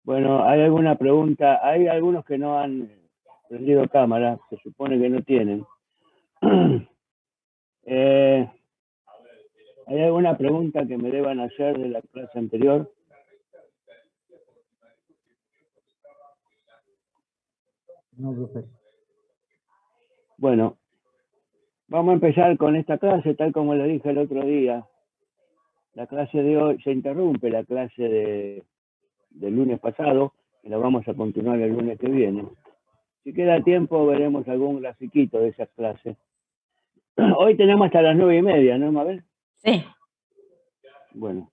Bueno, ¿hay alguna pregunta? Hay algunos que no han prendido cámara, se supone que no tienen. Eh, ¿Hay alguna pregunta que me deban hacer de la clase anterior? No, profe. Bueno, vamos a empezar con esta clase, tal como le dije el otro día. La clase de hoy se interrumpe, la clase del lunes pasado, y la vamos a continuar el lunes que viene. Si queda tiempo, veremos algún grafiquito de esas clases. Hoy tenemos hasta las 9:30, ¿no, Mabel? Sí. Bueno.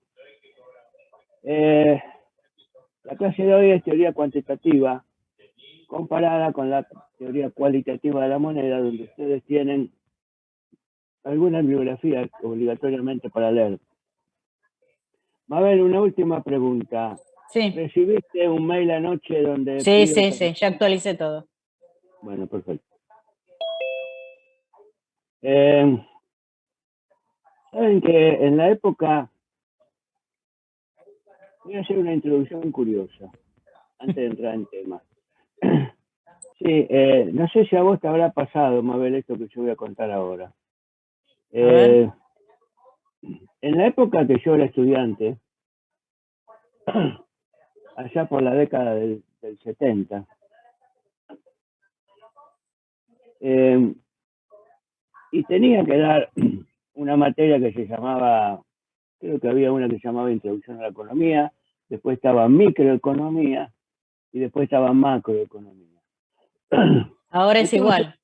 La clase de hoy es teoría cuantitativa comparada con la teoría cualitativa de la moneda, donde ustedes tienen alguna bibliografía obligatoriamente para leer. Mabel, una última pregunta. Sí. ¿Recibiste un mail anoche donde... Sí, ya actualicé todo. Bueno, perfecto. Saben que en la época... Voy a hacer una introducción curiosa, antes de entrar en tema. Sí, no sé si a vos te habrá pasado, Mabel, esto que yo voy a contar ahora. En la época que yo era estudiante, allá por la década del 70, y tenía que dar una materia que se llamaba, creo que había una que se llamaba Introducción a la Economía, después estaba Microeconomía y después estaba Macroeconomía. Ahora es igual.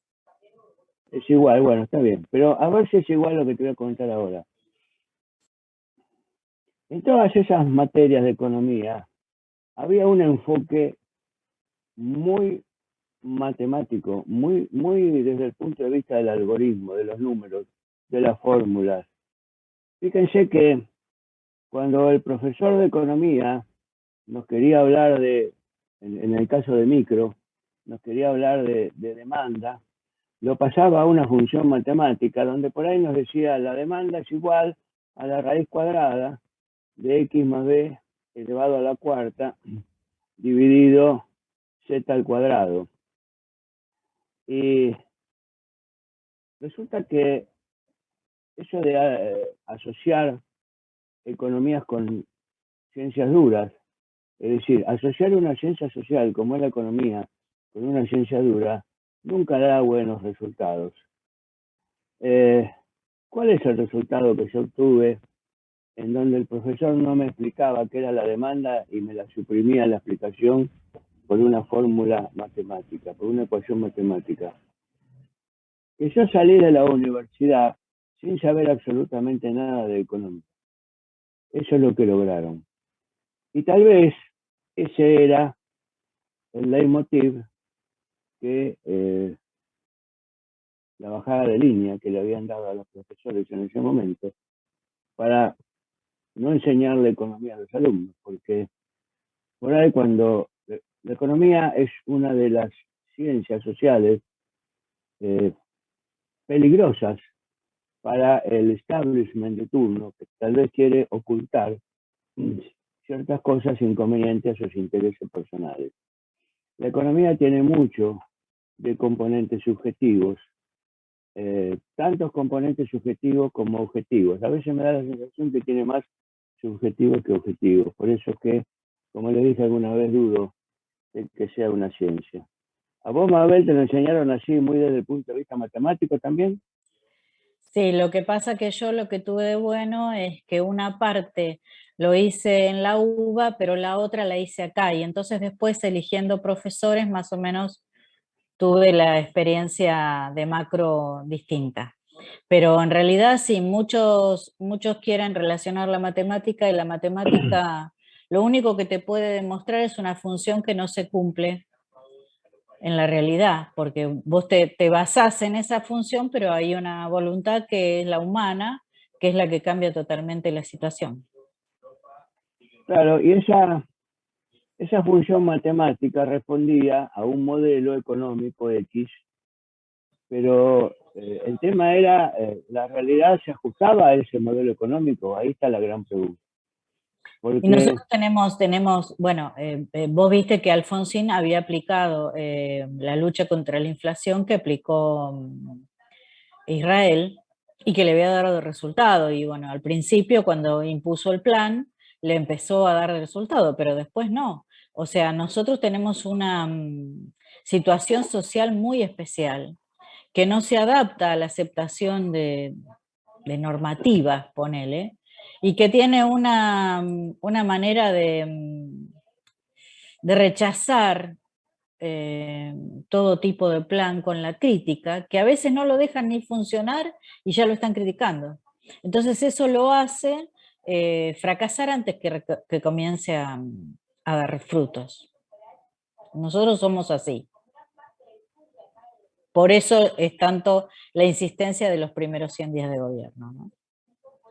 Es igual, bueno, está bien, pero a ver si es igual lo que te voy a contar ahora. En todas esas materias de economía había un enfoque muy matemático, muy desde el punto de vista del algoritmo, de los números, de las fórmulas. Fíjense que cuando el profesor de economía nos quería hablar en el caso de micro, nos quería hablar de demanda, lo pasaba a una función matemática donde por ahí nos decía la demanda es igual a la raíz cuadrada de x más b elevado a la cuarta dividido z al cuadrado. Y resulta que eso de asociar economías con ciencias duras, es decir, asociar una ciencia social como es la economía con una ciencia dura, nunca da buenos resultados. ¿Cuál es el resultado que yo obtuve en donde el profesor no me explicaba qué era la demanda y me la suprimía la explicación por una fórmula matemática, por una ecuación matemática? Que yo salí de la universidad sin saber absolutamente nada de economía. Eso es lo que lograron. Y tal vez ese era el leitmotiv que la bajada de línea que le habían dado a los profesores en ese momento para no enseñarle economía a los alumnos, porque por ahí cuando la economía es una de las ciencias sociales peligrosas para el establishment de turno, que tal vez quiere ocultar ciertas cosas inconvenientes a sus intereses personales. La economía tiene mucho de componentes subjetivos, tantos componentes subjetivos como objetivos. A veces me da la sensación que tiene más subjetivos que objetivos. Por eso es que, como le dije alguna vez, dudo de que sea una ciencia. ¿A vos, Mabel, te lo enseñaron así muy desde el punto de vista matemático también? Sí, lo que pasa que yo lo que tuve de bueno es que una parte lo hice en la UBA, pero la otra la hice acá, y entonces después eligiendo profesores más o menos tuve la experiencia de macro distinta. Pero en realidad sí, muchos quieren relacionar la matemática y la matemática lo único que te puede demostrar es una función que no se cumple en la realidad, porque vos te basás en esa función, pero hay una voluntad que es la humana, que es la que cambia totalmente la situación. Claro, y esa función matemática respondía a un modelo económico X, pero el tema era, ¿la realidad se ajustaba a ese modelo económico? Ahí está la gran pregunta. Y nosotros tenemos bueno, vos viste que Alfonsín había aplicado la lucha contra la inflación que aplicó Israel y que le había dado resultado. Y bueno, al principio cuando impuso el plan, le empezó a dar resultado, pero después no. O sea, nosotros tenemos una situación social muy especial que no se adapta a la aceptación de normativas, ponele, y que tiene una manera de rechazar todo tipo de plan con la crítica, que a veces no lo dejan ni funcionar y ya lo están criticando. Entonces eso lo hace fracasar antes que comience a dar frutos. Nosotros somos así. Por eso es tanto la insistencia de los primeros 100 días de gobierno, ¿no?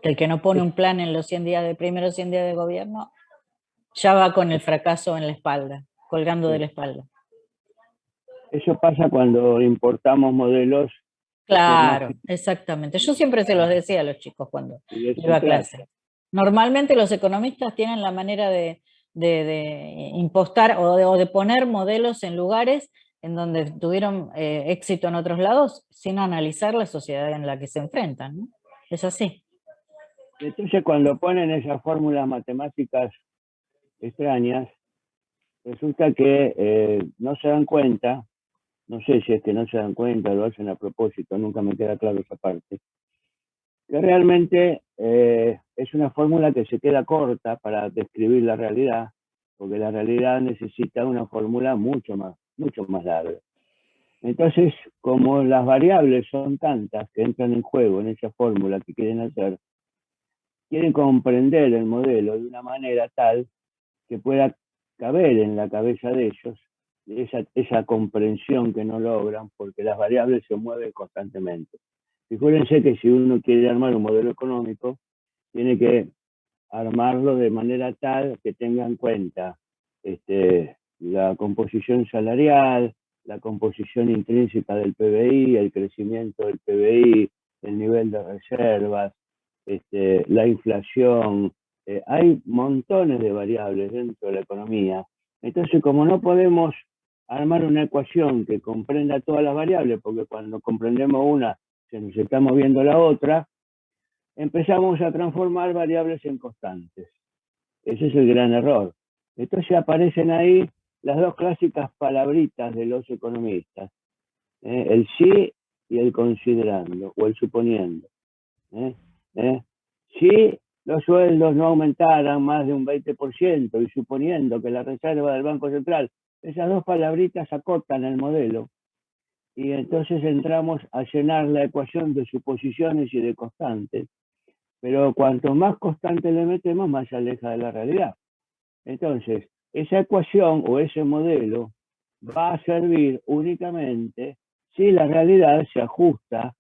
Que el que no pone un plan en los 100 días de primeros 100 días de gobierno ya va con el fracaso en la espalda, colgando de la espalda. Eso pasa cuando importamos modelos. Claro, exactamente. Yo siempre se los decía a los chicos cuando iba a clase. Normalmente los economistas tienen la manera de impostar o de poner modelos en lugares en donde tuvieron éxito en otros lados sin analizar la sociedad en la que se enfrentan, ¿no? Es así. Entonces, cuando ponen esas fórmulas matemáticas extrañas, resulta que no se dan cuenta, no sé si es que no se dan cuenta, lo hacen a propósito, nunca me queda claro esa parte, que realmente es una fórmula que se queda corta para describir la realidad, porque la realidad necesita una fórmula mucho más larga. Entonces, como las variables son tantas que entran en juego en esa fórmula que quieren hacer, quieren comprender el modelo de una manera tal que pueda caber en la cabeza de ellos esa comprensión que no logran porque las variables se mueven constantemente. Fíjense que si uno quiere armar un modelo económico, tiene que armarlo de manera tal que tenga en cuenta la composición salarial, la composición intrínseca del PBI, el crecimiento del PBI, el nivel de reservas, la inflación. Hay montones de variables dentro de la economía. Entonces, como no podemos armar una ecuación que comprenda todas las variables, porque cuando comprendemos una, se nos está moviendo la otra, empezamos a transformar variables en constantes. Ese es el gran error. Entonces aparecen ahí las dos clásicas palabritas de los economistas, el sí y el considerando, o el suponiendo. Si los sueldos no aumentaran más de un 20% y suponiendo que la reserva del Banco Central, esas dos palabritas acotan el modelo y entonces entramos a llenar la ecuación de suposiciones y de constantes. Pero cuanto más constante le metemos, más se aleja de la realidad. Entonces, esa ecuación o ese modelo va a servir únicamente si la realidad se ajusta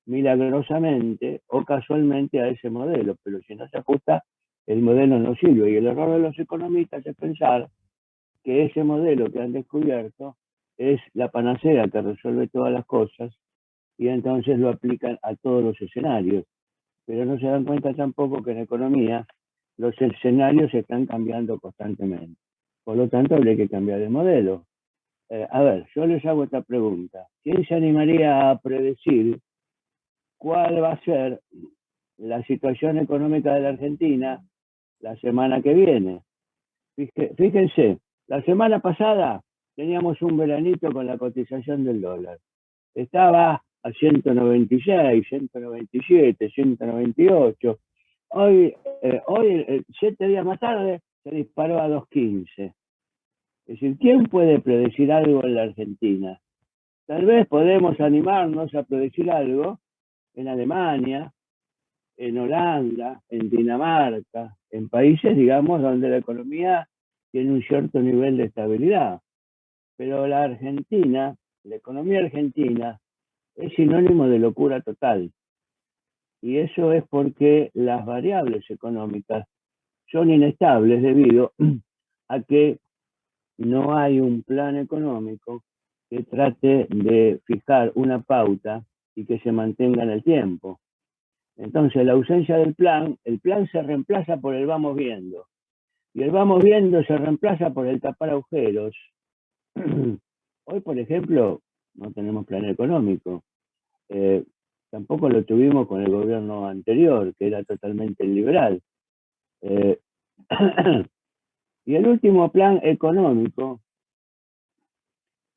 milagrosamente o casualmente a ese modelo, pero si no se ajusta, el modelo no sirve. Y el error de los economistas es pensar que ese modelo que han descubierto es la panacea que resuelve todas las cosas y entonces lo aplican a todos los escenarios. Pero no se dan cuenta tampoco que en economía los escenarios están cambiando constantemente. Por lo tanto, habría que cambiar de modelo. A ver, yo les hago esta pregunta. ¿Quién se animaría a predecir cuál va a ser la situación económica de la Argentina la semana que viene? Fíjense, la semana pasada teníamos un veranito con la cotización del dólar. Estaba a 196, 197, 198. Hoy 7 días más tarde, se disparó a 2.15. Es decir, ¿quién puede predecir algo en la Argentina? Tal vez podemos animarnos a predecir algo en Alemania, en Holanda, en Dinamarca, en países, digamos, donde la economía tiene un cierto nivel de estabilidad. Pero la Argentina, la economía argentina, es sinónimo de locura total. Y eso es porque las variables económicas son inestables debido a que no hay un plan económico que trate de fijar una pauta y que se mantenga en el tiempo. Entonces, la ausencia del plan, el plan se reemplaza por el vamos viendo. Y el vamos viendo se reemplaza por el tapar agujeros. Hoy, por ejemplo, no tenemos plan económico. Tampoco lo tuvimos con el gobierno anterior, que era totalmente liberal. Eh, y el último plan económico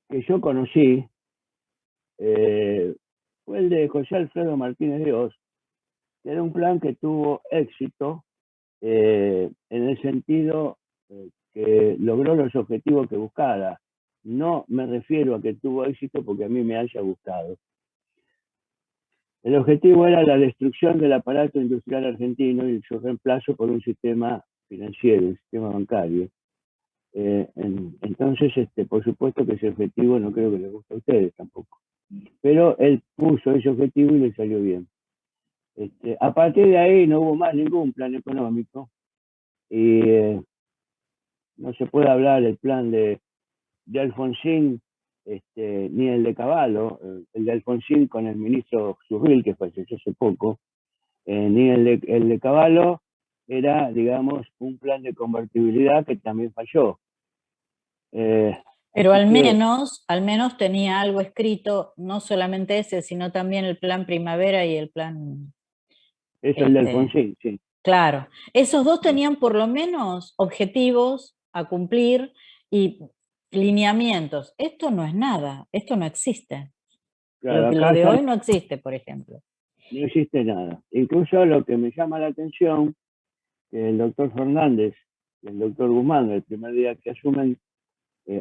que yo conocí fue el de José Alfredo Martínez de Oz, que era un plan que tuvo éxito en el sentido que logró los objetivos que buscaba. No me refiero a que tuvo éxito porque a mí me haya gustado. El objetivo era la destrucción del aparato industrial argentino y su reemplazo por un sistema financiero, un sistema bancario. Entonces, por supuesto que ese objetivo no creo que les guste a ustedes tampoco. Pero él puso ese objetivo y le salió bien. A partir de ahí no hubo más ningún plan económico y no se puede hablar del plan de Alfonsín ni el de Cavallo, el de Alfonsín con el ministro Surril, que falleció hace poco, ni el de Cavallo era, digamos, un plan de convertibilidad que también falló. Pero al menos tenía algo escrito, no solamente ese, sino también el plan Primavera y el plan... Eso es el de Alfonsín, sí. Claro, esos dos tenían por lo menos objetivos a cumplir y lineamientos. Esto no es nada, esto no existe. Claro, Lo de hoy no existe, por ejemplo. No existe nada. Incluso lo que me llama la atención, que el doctor Fernández y el doctor Guzmán, el primer día que asumen,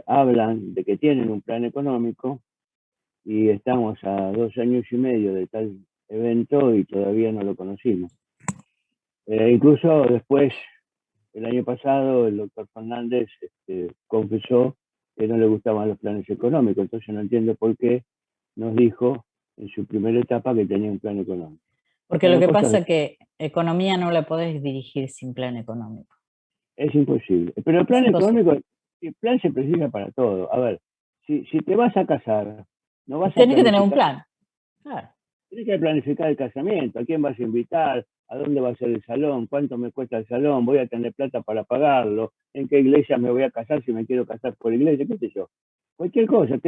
hablan de que tienen un plan económico y estamos a 2 años y medio de tal evento y todavía no lo conocimos. Incluso después, el año pasado, el doctor Fernández confesó que no le gustaban los planes económicos, entonces no entiendo por qué nos dijo en su primera etapa que tenía un plan económico. Porque lo que pasa es que economía no la podés dirigir sin plan económico. Es imposible. Pero el plan económico, el plan se precisa para todo. A ver, si te vas a casar, no vas a... Tenés que tener un plan. Claro. Tienes que planificar el casamiento, a quién vas a invitar, a dónde va a ser el salón, cuánto me cuesta el salón, voy a tener plata para pagarlo, en qué iglesia me voy a casar si me quiero casar por iglesia, qué sé yo. Cualquier cosa,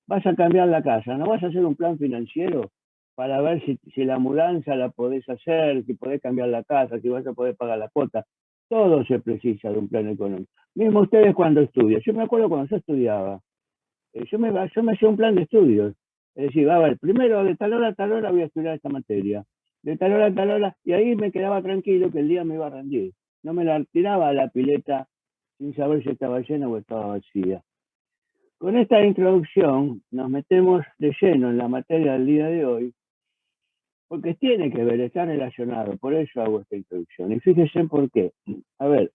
vas a cambiar la casa, no vas a hacer un plan financiero para ver si la mudanza la podés hacer, si podés cambiar la casa, si vas a poder pagar la cuota. Todo se precisa de un plan económico. Mismo ustedes cuando estudian. Yo me acuerdo cuando yo estudiaba, yo me hacía un plan de estudios. Es decir, a ver, primero de tal hora a tal hora voy a estudiar esta materia. De tal hora a tal hora, y ahí me quedaba tranquilo que el día me iba a rendir. No me la tiraba a la pileta sin saber si estaba llena o estaba vacía. Con esta introducción nos metemos de lleno en la materia del día de hoy, porque tiene que ver, está relacionado, por eso hago esta introducción. Y fíjense por qué. A ver,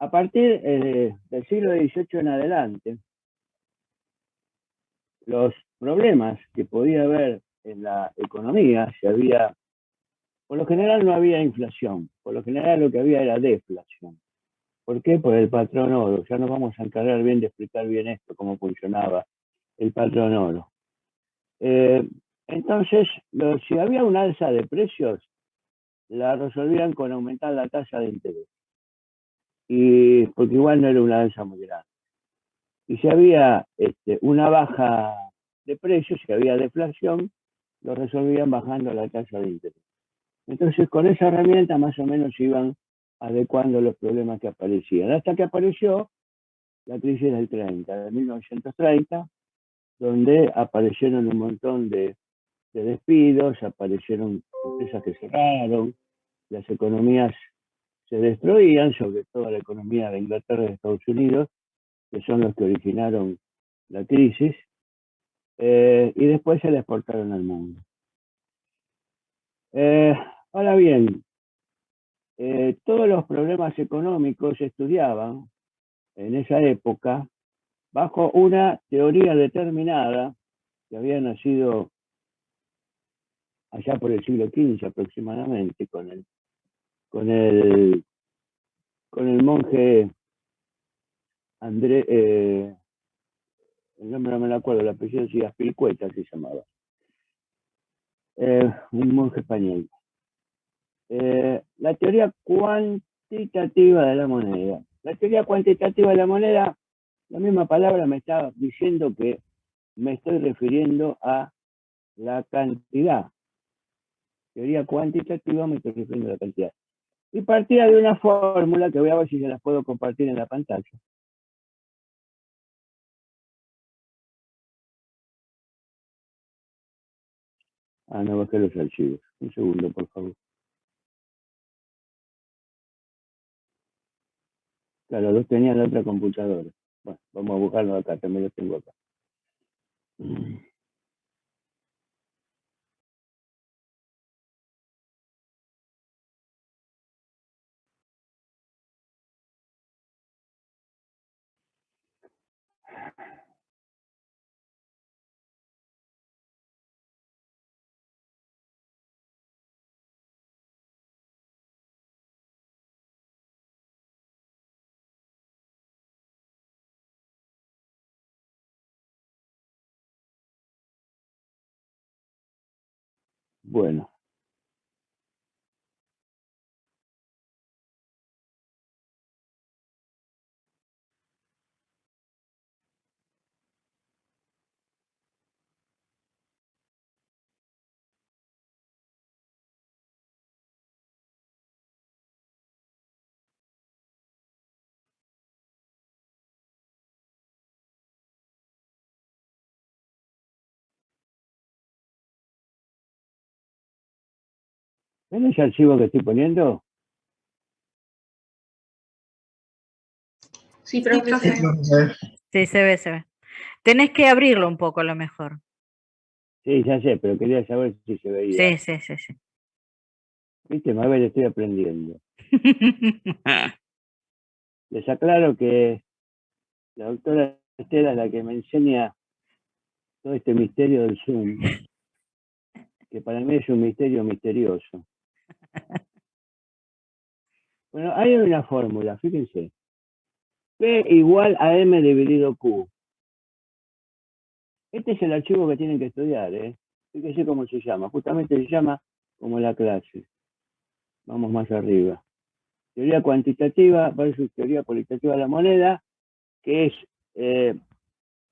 a partir del siglo XVIII en adelante, los problemas que podía haber en la economía, por lo general no había inflación, por lo general lo que había era deflación. ¿Por qué? Por el patrón oro. Ya nos vamos a encargar bien de explicar bien esto, cómo funcionaba el patrón oro. Entonces, si había una alza de precios, la resolvían con aumentar la tasa de interés. Y porque igual no era una alza muy grande. Y si había una baja de precios, si había deflación, lo resolvían bajando la tasa de interés. Entonces, con esa herramienta más o menos iban adecuando los problemas que aparecían. Hasta que apareció la crisis del 30, de 1930, donde aparecieron un montón de despidos, aparecieron empresas que cerraron, las economías se destruían, sobre todo la economía de Inglaterra y de Estados Unidos, que son los que originaron la crisis, y después se la exportaron al mundo. Ahora bien, todos los problemas económicos se estudiaban en esa época bajo una teoría determinada que había nacido allá por el siglo XV aproximadamente con el monje André, el nombre no me lo acuerdo, el apellido sí, Azpilicueta se llamaba, un monje español. La teoría cuantitativa cuantitativa de la moneda. La teoría cuantitativa de la moneda, la misma palabra me está diciendo que me estoy refiriendo a la cantidad. Teoría cuantitativa me estoy refiriendo a la cantidad. Y partía de una fórmula que voy a ver si se las puedo compartir en la pantalla. No bajé los archivos. Un segundo, por favor. Claro, los tenía en la otra computadora. Bueno, vamos a buscarlo acá, también los tengo acá. Bueno. ¿Ven ese archivo que estoy poniendo? Sí, profe. Sí, se ve, se ve. Tenés que abrirlo un poco a lo mejor. Sí, ya sé, pero quería saber si se veía. Sí. Viste, Mabel, estoy aprendiendo. Les aclaro que la doctora Estela es la que me enseña todo este misterio del Zoom, que para mí es un misterio misterioso. Bueno, hay una fórmula, fíjense. P igual a M dividido Q. Este es el archivo que tienen que estudiar, ¿eh? Fíjense cómo se llama. Justamente se llama como la clase. Vamos más arriba. Teoría cuantitativa versus teoría cualitativa de la moneda, que es,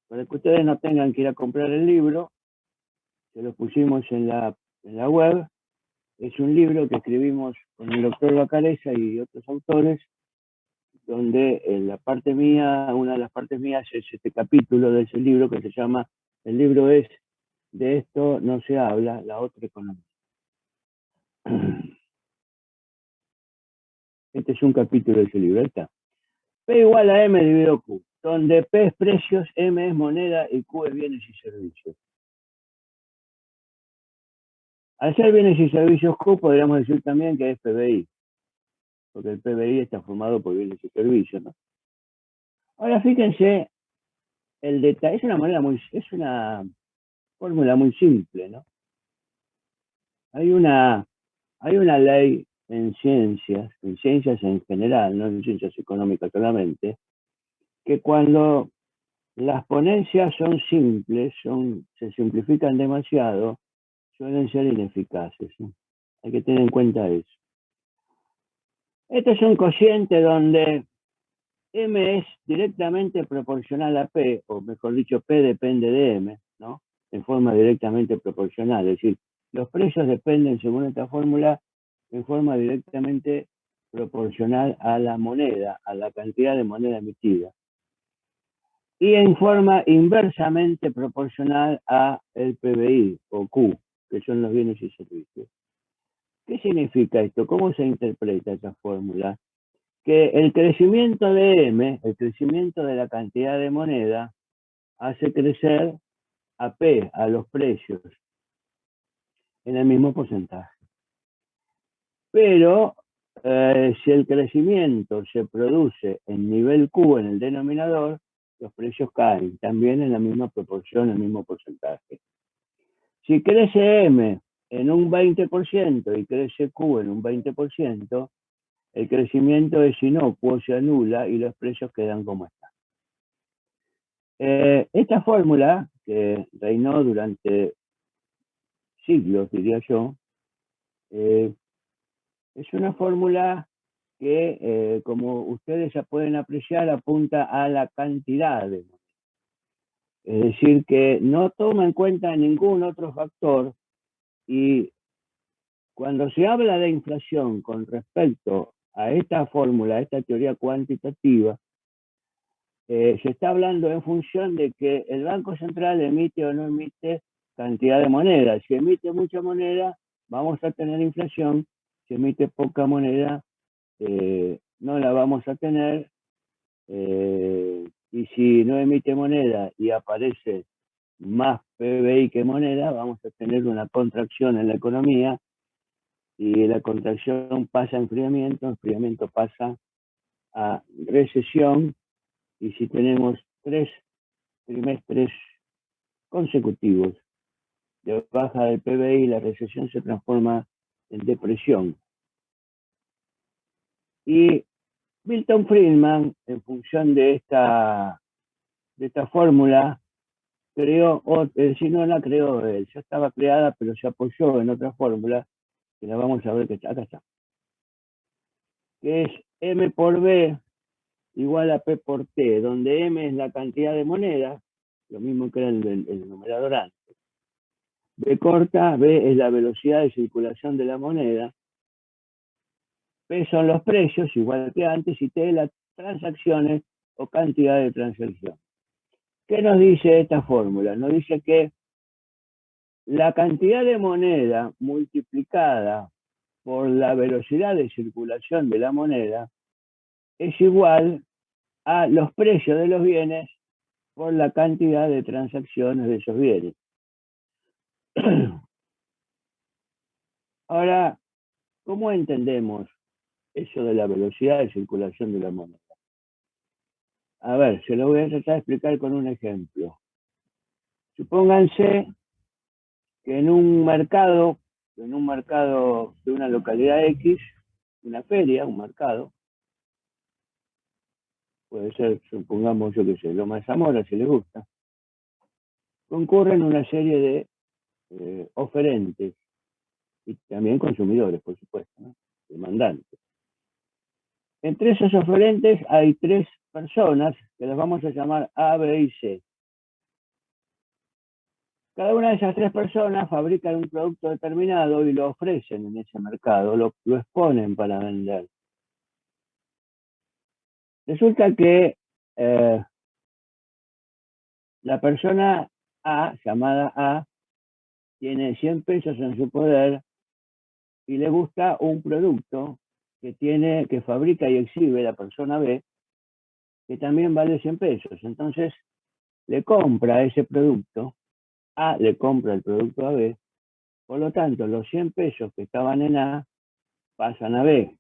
para que ustedes no tengan que ir a comprar el libro, se lo pusimos en la web. Es un libro que escribimos con el doctor Bacareza y otros autores, donde en la parte mía, una de las partes mías es este capítulo de ese libro que se llama, el libro es De esto no se habla, la otra economía. Este es un capítulo de ese libro, ahí está. P igual a M dividido Q, donde P es precios, M es moneda y Q es bienes y servicios. Al ser bienes y servicios Q, podríamos decir también que es PBI, porque el PBI está formado por bienes y servicios, ¿no? Ahora fíjense el detalle, es una fórmula muy simple, ¿no? Hay una ley en ciencias en general, no en ciencias económicas solamente, que cuando las ponencias son simples, se simplifican demasiado, suelen ser ineficaces, ¿no? Hay que tener en cuenta eso. Este es un cociente donde M es directamente proporcional a P, o mejor dicho, P depende de M, ¿no? En forma directamente proporcional. Es decir, los precios dependen, según esta fórmula, en forma directamente proporcional a la moneda, a la cantidad de moneda emitida. Y en forma inversamente proporcional a el PBI, o Q, que son los bienes y servicios. ¿Qué significa esto? ¿Cómo se interpreta esta fórmula? Que el crecimiento de M, el crecimiento de la cantidad de moneda, hace crecer a P, a los precios, en el mismo porcentaje. Pero si el crecimiento se produce en nivel Q, en el denominador, los precios caen también en la misma proporción, en el mismo porcentaje. Si crece M en un 20% y crece Q en un 20%, el crecimiento es inocuo, se anula y los precios quedan como están. Esta fórmula, que reinó durante siglos, diría yo, es una fórmula que, como ustedes ya pueden apreciar, apunta a la cantidad de moneda. Es decir, que no toma en cuenta ningún otro factor, y cuando se habla de inflación con respecto a esta fórmula, a esta teoría cuantitativa, se está hablando en función de que el Banco Central emite o no emite cantidad de moneda. Si emite mucha moneda, vamos a tener inflación. Si emite poca moneda, no la vamos a tener. Y si no emite moneda y aparece más PBI que moneda, vamos a tener una contracción en la economía, y la contracción pasa a enfriamiento pasa a recesión, y si tenemos 3 trimestres consecutivos de baja del PBI, la recesión se transforma en depresión. Y Milton Friedman, en función de esta fórmula, creó, es decir, no la creó él, ya estaba creada, pero se apoyó en otra fórmula, que la vamos a ver, que acá está, que es M por B igual a P por T, donde M es la cantidad de moneda, lo mismo que era el numerador antes. B corta, B es la velocidad de circulación de la moneda, P son los precios, igual que antes, y T las transacciones o cantidad de transacción. ¿Qué nos dice esta fórmula? Nos dice que la cantidad de moneda multiplicada por la velocidad de circulación de la moneda es igual a los precios de los bienes por la cantidad de transacciones de esos bienes. Ahora, ¿cómo entendemos eso de la velocidad de circulación de la moneda? A ver, se lo voy a tratar de explicar con un ejemplo. Supónganse que en un mercado de una localidad X, una feria, un mercado, puede ser, supongamos, yo qué sé, Loma de Zamora, si les gusta, concurren una serie de oferentes y también consumidores, por supuesto, ¿no? Demandantes. Entre esos oferentes hay 3 personas que las vamos a llamar A, B y C. Cada una de esas 3 personas fabrican un producto determinado y lo ofrecen en ese mercado, lo exponen para vender. Resulta que la persona A, llamada A, tiene 100 pesos en su poder y le gusta un producto que fabrica y exhibe la persona B, que también vale 100 pesos. Entonces, le compra ese producto, A le compra el producto a B, por lo tanto, los 100 pesos que estaban en A pasan a B.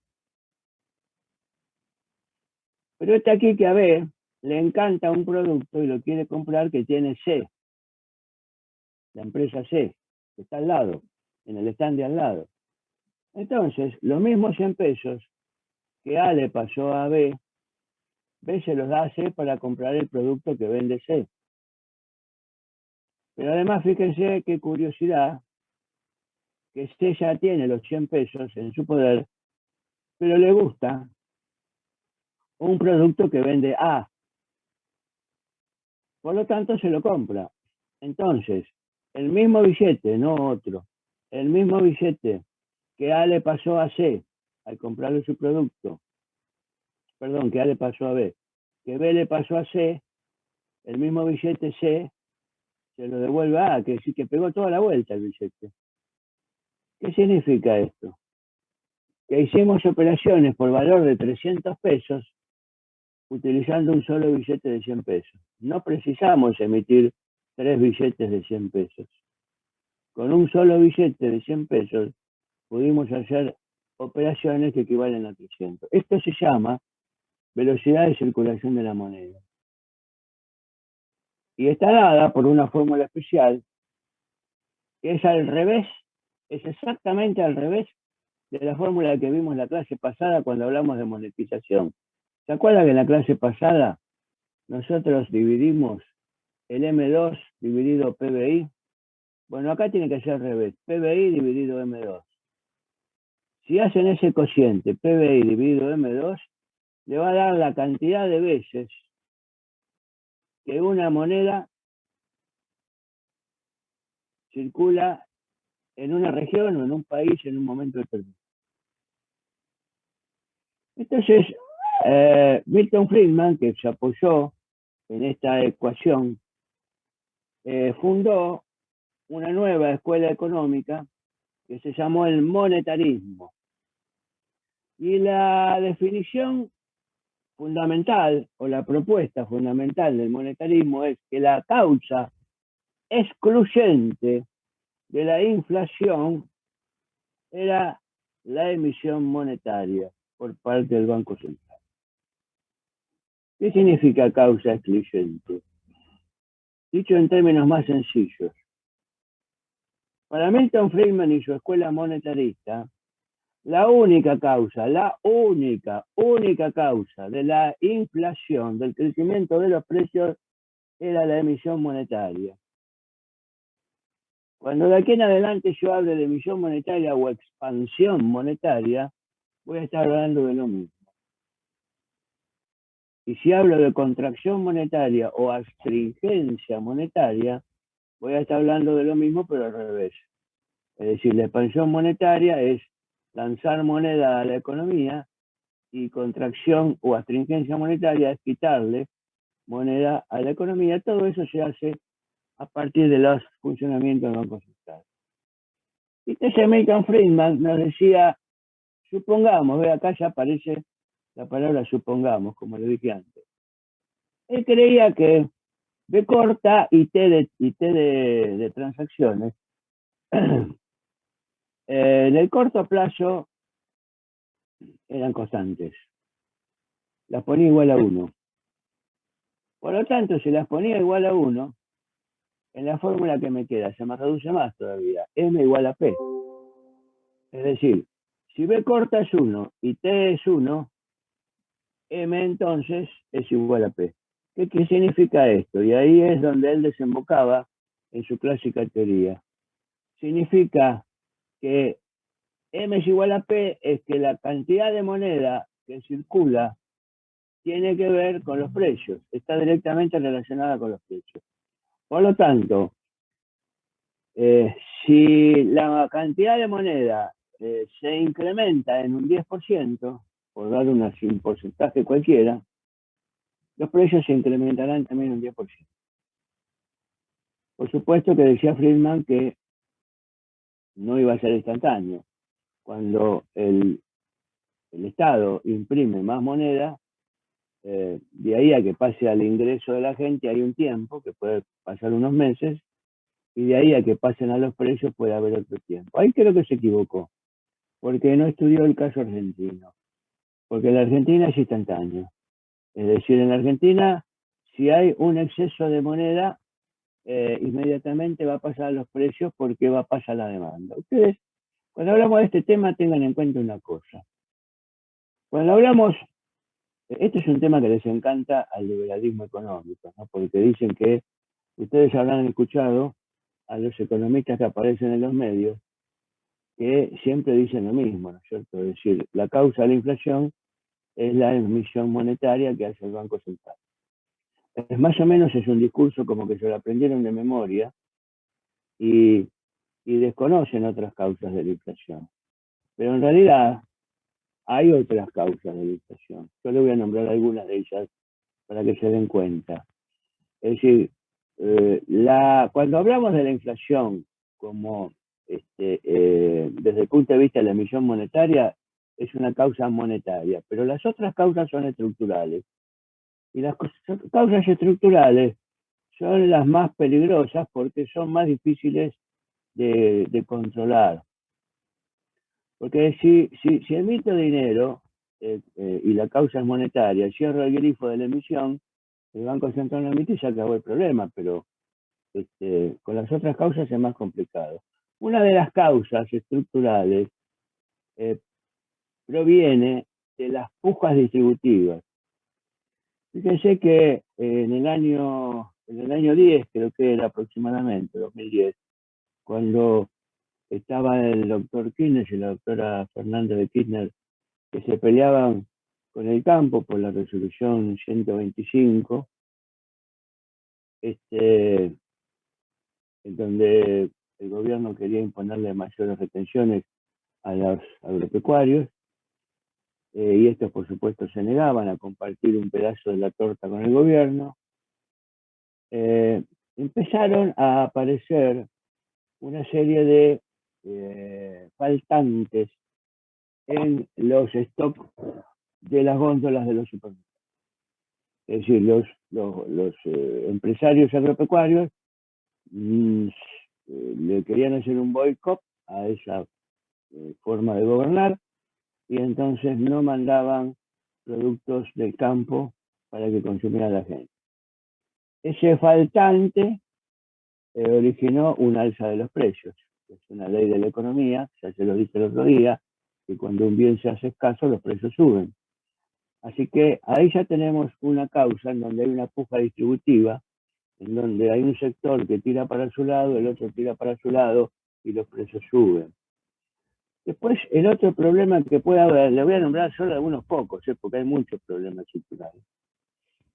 Pero está aquí que a B le encanta un producto y lo quiere comprar que tiene C, la empresa C, que está al lado, en el stand de al lado. Entonces, los mismos 100 pesos que A le pasó a B, B se los da a C para comprar el producto que vende C. Pero además, fíjense qué curiosidad, que C ya tiene los 100 pesos en su poder, pero le gusta un producto que vende A. Por lo tanto, se lo compra. Entonces, el mismo billete, no otro, el mismo billete que A le pasó a C al comprarle su producto, perdón, que A le pasó a B, que B le pasó a C, el mismo billete C se lo devuelve a A, que sí que pegó toda la vuelta el billete. ¿Qué significa esto? Que hicimos operaciones por valor de 300 pesos utilizando un solo billete de 100 pesos. No precisamos emitir 3 billetes de 100 pesos. Con un solo billete de 100 pesos pudimos hacer operaciones que equivalen a 300. Esto se llama velocidad de circulación de la moneda. Y está dada por una fórmula especial que es al revés, es exactamente al revés de la fórmula que vimos en la clase pasada cuando hablamos de monetización. ¿Se acuerdan que en la clase pasada nosotros dividimos el M2 dividido PBI? Bueno, acá tiene que ser al revés, PBI dividido M2. Si hacen ese cociente PBI dividido M2, le va a dar la cantidad de veces que una moneda circula en una región o en un país en un momento determinado. Entonces, Milton Friedman, que se apoyó en esta ecuación, fundó una nueva escuela económica que se llamó el monetarismo. Y la definición fundamental o la propuesta fundamental del monetarismo es que la causa excluyente de la inflación era la emisión monetaria por parte del Banco Central. ¿Qué significa causa excluyente? Dicho en términos más sencillos, para Milton Friedman y su escuela monetarista, la única causa de la inflación, del crecimiento de los precios, era la emisión monetaria. Cuando de aquí en adelante yo hable de emisión monetaria o expansión monetaria, voy a estar hablando de lo mismo. Y si hablo de contracción monetaria o astringencia monetaria, voy a estar hablando de lo mismo, pero al revés. Es decir, la expansión monetaria es lanzar moneda a la economía y contracción o astringencia monetaria es quitarle moneda a la economía. Todo eso se hace a partir de los funcionamientos del Banco Central. Y ese Milton Friedman nos decía, supongamos, ve acá ya aparece la palabra supongamos, como le dije antes. Él creía que B corta y T de transacciones, en el corto plazo eran constantes. Las ponía igual a 1. Por lo tanto, si las ponía igual a 1, en la fórmula que me queda se me reduce más todavía. M igual a P. Es decir, si B corta es 1 y T es 1, M entonces es igual a P. ¿Qué significa esto? Y ahí es donde él desembocaba en su clásica teoría. Significa que M es igual a P, es que la cantidad de moneda que circula tiene que ver con los precios, está directamente relacionada con los precios. Por lo tanto, si la cantidad de moneda se incrementa en un 10%, por dar un porcentaje cualquiera, los precios se incrementarán también un 10%. Por supuesto que decía Friedman que no iba a ser instantáneo. Cuando el Estado imprime más moneda, de ahí a que pase al ingreso de la gente hay un tiempo, que puede pasar unos meses, y de ahí a que pasen a los precios puede haber otro tiempo. Ahí creo que se equivocó, porque no estudió el caso argentino, porque en la Argentina es instantáneo. Es decir, en la Argentina, si hay un exceso de moneda, inmediatamente va a pasar a los precios porque va a pasar la demanda. Ustedes, cuando hablamos de este tema, tengan en cuenta una cosa. Cuando hablamos, este es un tema que les encanta al liberalismo económico, ¿no? Porque dicen que ustedes habrán escuchado a los economistas que aparecen en los medios que siempre dicen lo mismo, ¿no es cierto? Es decir, la causa de la inflación es la emisión monetaria que hace el Banco Central. Más o menos es un discurso como que se lo aprendieron de memoria y desconocen otras causas de la inflación. Pero en realidad hay otras causas de la inflación. Yo le voy a nombrar algunas de ellas para que se den cuenta. Es decir, cuando hablamos de la inflación como desde el punto de vista de la emisión monetaria, es una causa monetaria, pero las otras causas son estructurales. Y las causas estructurales son las más peligrosas porque son más difíciles de controlar. Porque si emito dinero y la causa es monetaria, cierro el grifo de la emisión, el Banco Central lo emite y se acabó el problema, pero con las otras causas es más complicado. Una de las causas estructurales proviene de las pujas distributivas. Fíjense que en el año 10, creo que era aproximadamente, 2010, cuando estaba el doctor Kirchner y la doctora Fernández de Kirchner, que se peleaban con el campo por la resolución 125, en donde el gobierno quería imponerle mayores retenciones a los agropecuarios, y estos por supuesto se negaban a compartir un pedazo de la torta con el gobierno. Empezaron a aparecer una serie de faltantes en los stocks de las góndolas de los supermercados. Es decir, los empresarios agropecuarios le querían hacer un boicot a esa forma de gobernar, y entonces no mandaban productos del campo para que consumiera la gente. Ese faltante originó un alza de los precios. Es una ley de la economía, ya se lo dije el otro día, que cuando un bien se hace escaso, los precios suben. Así que ahí ya tenemos una causa en donde hay una puja distributiva, en donde hay un sector que tira para su lado, el otro tira para su lado, y los precios suben. Después, el otro problema que puede haber, le voy a nombrar solo algunos pocos, porque hay muchos problemas estructurales.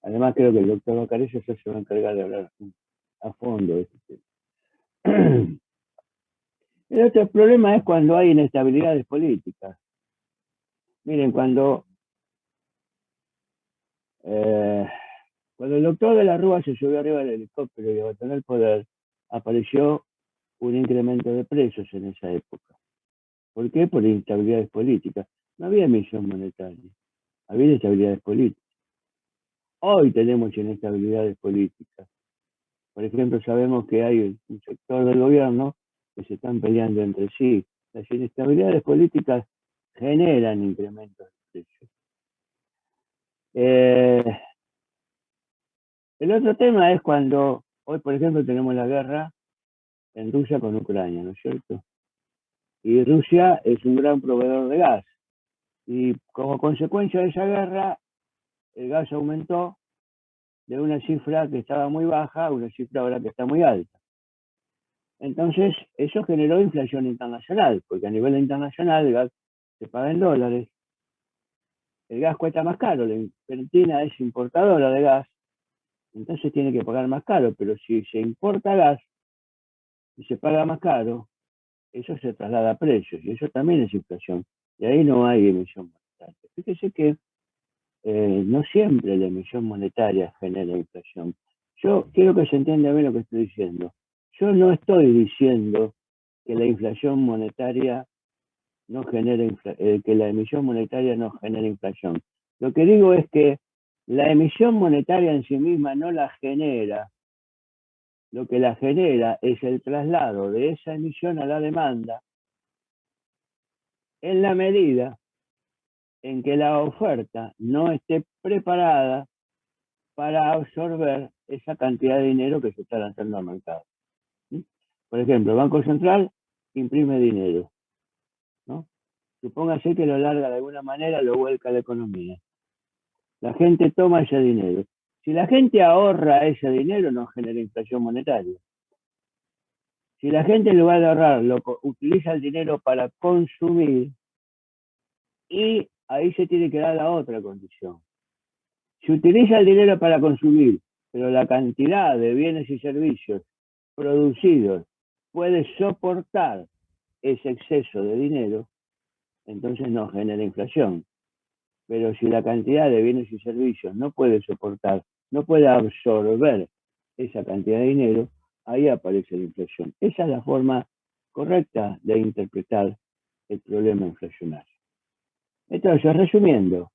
Además, creo que el doctor Bacareza se va a encargar de hablar a fondo de este tema. El otro problema es cuando hay inestabilidades políticas. Miren, cuando el doctor de la Rúa se subió arriba del helicóptero y abandonó el poder, apareció un incremento de precios en esa época. ¿Por qué? Por inestabilidades políticas. No había emisión monetaria, había inestabilidades políticas. Hoy tenemos inestabilidades políticas. Por ejemplo, sabemos que hay un sector del gobierno que se están peleando entre sí. Las inestabilidades políticas generan incrementos de precios. El otro tema es cuando hoy, por ejemplo, tenemos la guerra en Rusia con Ucrania, ¿no es cierto? Y Rusia es un gran proveedor de gas. Y como consecuencia de esa guerra, el gas aumentó de una cifra que estaba muy baja a una cifra ahora que está muy alta. Entonces, eso generó inflación internacional, porque a nivel internacional el gas se paga en dólares. El gas cuesta más caro, la Argentina es importadora de gas, entonces tiene que pagar más caro, pero si se importa gas y se paga más caro, eso se traslada a precios, y eso también es inflación, y ahí no hay emisión monetaria. Fíjese que no siempre la emisión monetaria genera inflación. Yo quiero que se entienda bien lo que estoy diciendo. Yo no estoy diciendo que la inflación monetaria no genere que la emisión monetaria no genera inflación. Lo que digo es que la emisión monetaria en sí misma no la genera. Lo que la genera es el traslado de esa emisión a la demanda en la medida en que la oferta no esté preparada para absorber esa cantidad de dinero que se está lanzando al mercado. ¿Sí? Por ejemplo, el Banco Central imprime dinero, ¿no? Supóngase que lo larga de alguna manera, lo vuelca a la economía. La gente toma ese dinero. Si la gente ahorra ese dinero, no genera inflación monetaria. Si la gente en lugar de ahorrar, utiliza el dinero para consumir, y ahí se tiene que dar la otra condición. Si utiliza el dinero para consumir, pero la cantidad de bienes y servicios producidos puede soportar ese exceso de dinero, entonces no genera inflación. Pero si la cantidad de bienes y servicios no puede soportar, no puede absorber esa cantidad de dinero, ahí aparece la inflación. Esa es la forma correcta de interpretar el problema inflacionario. Entonces, resumiendo,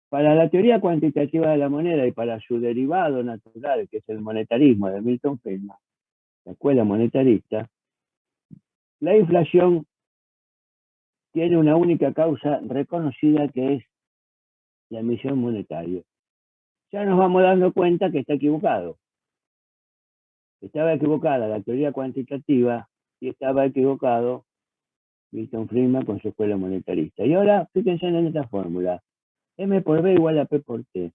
para la teoría cuantitativa de la moneda y para su derivado natural, que es el monetarismo de Milton Friedman, la escuela monetarista, la inflación tiene una única causa reconocida, que es la emisión monetaria. Ya nos vamos dando cuenta que está equivocado. Estaba equivocada la teoría cuantitativa y estaba equivocado Milton Friedman con su escuela monetarista. Y ahora fíjense en esta fórmula. M por B igual a P por T.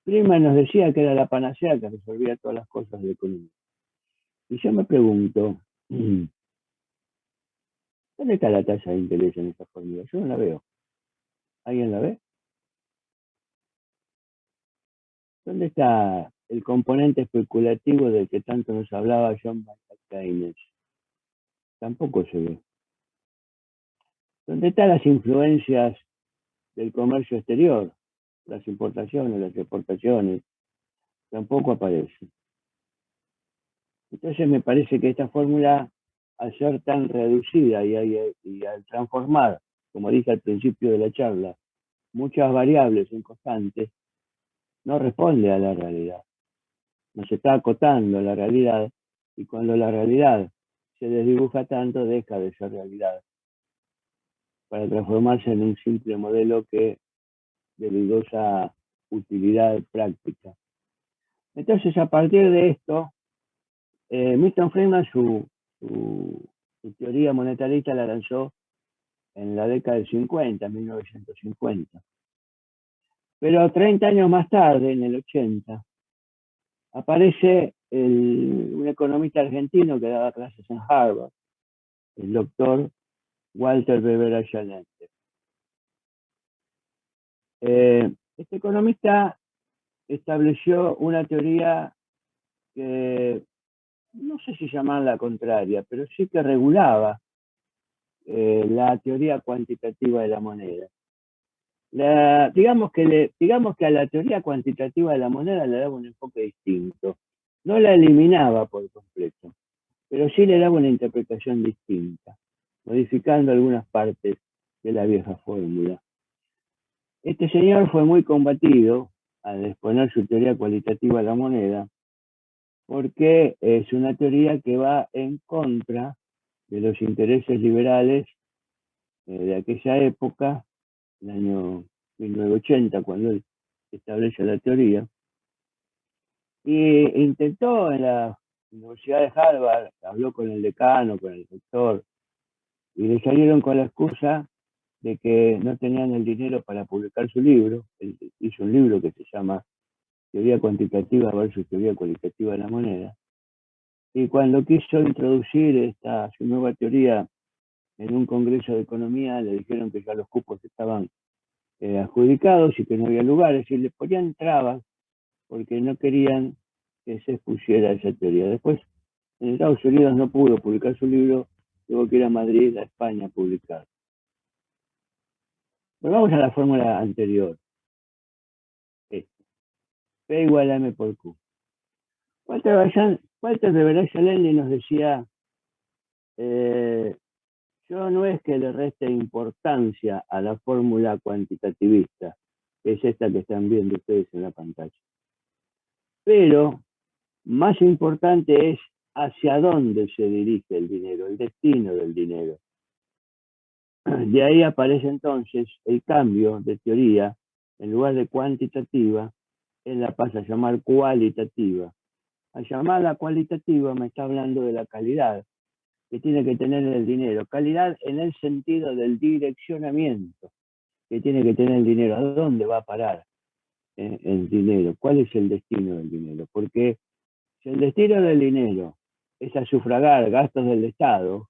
Friedman nos decía que era la panacea que resolvía todas las cosas de la economía. Y yo me pregunto, ¿Dónde está la tasa de interés en esta fórmula? Yo no la veo. ¿Alguien la ve? ¿Dónde está el componente especulativo del que tanto nos hablaba John Maynard Keynes? Tampoco se ve. ¿Dónde están las influencias del comercio exterior? Las importaciones, las exportaciones, tampoco aparecen. Entonces me parece que esta fórmula, al ser tan reducida y al transformar, como dije al principio de la charla, muchas variables en constantes, no responde a la realidad. Nos está acotando la realidad, y cuando la realidad se desdibuja tanto, deja de ser realidad para transformarse en un simple modelo que de dudosa utilidad práctica. Entonces, a partir de esto, Milton Friedman su teoría monetarista la lanzó en la década del 50, 1950. Pero 30 años más tarde, en el 80, aparece un economista argentino que daba clases en Harvard, el doctor Walter Beberaya Lente. Este economista estableció una teoría que no sé si llamarla contraria, pero sí que regulaba la teoría cuantitativa de la moneda. Digamos que a la teoría cuantitativa de la moneda le daba un enfoque distinto. No la eliminaba por completo, pero sí le daba una interpretación distinta, modificando algunas partes de la vieja fórmula. Este señor fue muy combatido al exponer su teoría cualitativa de la moneda, porque es una teoría que va en contra de los intereses liberales de aquella época, el año 1980, cuando él establece la teoría, y intentó en la Universidad de Harvard, habló con el decano, con el rector, y le salieron con la excusa de que no tenían el dinero para publicar su libro. Él hizo un libro que se llama Teoría Cuantitativa versus Teoría Cualitativa de la Moneda, y cuando quiso introducir su nueva teoría en un congreso de economía, le dijeron que ya los cupos estaban adjudicados y que no había lugares, y le ponían trabas porque no querían que se expusiera esa teoría. Después, en Estados Unidos no pudo publicar su libro, tuvo que ir a Madrid, a España, a publicar. Volvamos a la fórmula anterior. P igual a M por Q. Walter Beberaya Lende nos decía, yo no es que le reste importancia a la fórmula cuantitativista, que es esta que están viendo ustedes en la pantalla. Pero más importante es hacia dónde se dirige el dinero, el destino del dinero. De ahí aparece entonces el cambio de teoría. En lugar de cuantitativa, él la pasa a llamar cualitativa. Al llamarla cualitativa me está hablando de la calidad que tiene que tener el dinero. Calidad en el sentido del direccionamiento que tiene que tener el dinero. ¿A dónde va a parar el dinero? ¿Cuál es el destino del dinero? Porque si el destino del dinero es a sufragar gastos del Estado,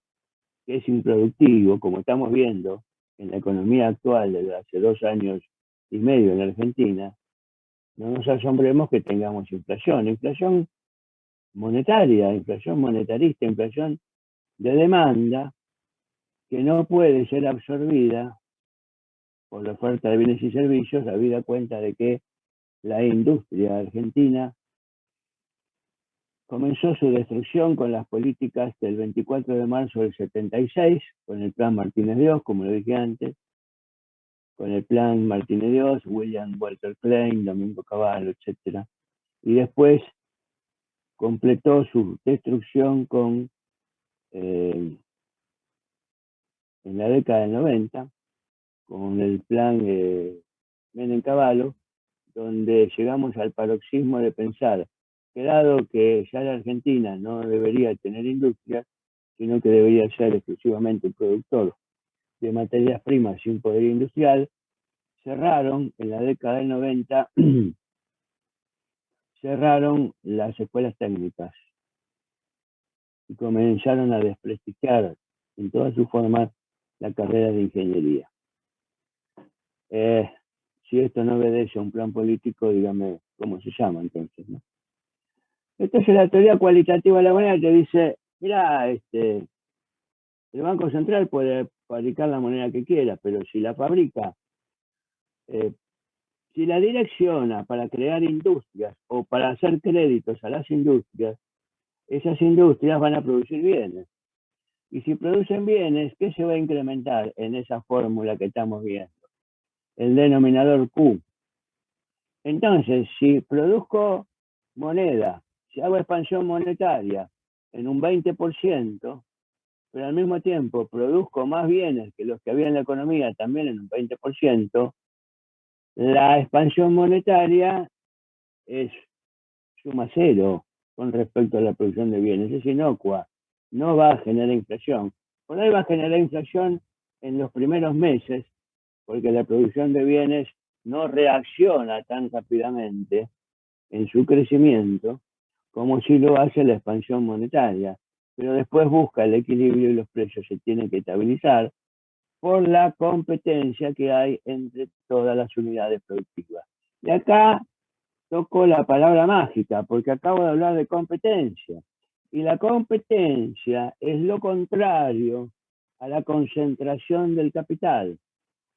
que es improductivo, como estamos viendo en la economía actual desde hace 2 años y medio en Argentina, no nos asombremos que tengamos inflación. Inflación monetaria, inflación monetarista, inflación de demanda que no puede ser absorbida por la oferta de bienes y servicios, habida cuenta de que la industria argentina comenzó su destrucción con las políticas del 24 de marzo del 76, con el plan Martínez de Oz, como lo dije antes, con el plan Martínez de Oz, William Walter Klein, Domingo Cavallo, etc. Y después completó su destrucción en la década del 90, con el plan Menem-Cavallo, donde llegamos al paroxismo de pensar que dado que ya la Argentina no debería tener industria, sino que debería ser exclusivamente un productor de materias primas sin poder industrial, cerraron en la década del 90 cerraron las escuelas técnicas y comenzaron a desprestigiar en todas sus formas la carrera de ingeniería. Si esto no obedece a un plan político, dígame cómo se llama entonces, ¿no? Entonces la teoría cualitativa de la moneda te dice, mira, el Banco Central puede fabricar la moneda que quiera, pero si la fabrica, si la direcciona para crear industrias o para hacer créditos a las industrias, esas industrias van a producir bienes. Y si producen bienes, ¿qué se va a incrementar en esa fórmula que estamos viendo? El denominador Q. Entonces, si produzco moneda, si hago expansión monetaria en un 20%, pero al mismo tiempo produzco más bienes que los que había en la economía también en un 20%, la expansión monetaria es suma cero con respecto a la producción de bienes, es inocua, no va a generar inflación. Por ahí va a generar inflación en los primeros meses, porque la producción de bienes no reacciona tan rápidamente en su crecimiento como si lo hace la expansión monetaria, pero después busca el equilibrio y los precios se tienen que estabilizar por la competencia que hay entre todas las unidades productivas. Y acá toco la palabra mágica, porque acabo de hablar de competencia. Y la competencia es lo contrario a la concentración del capital.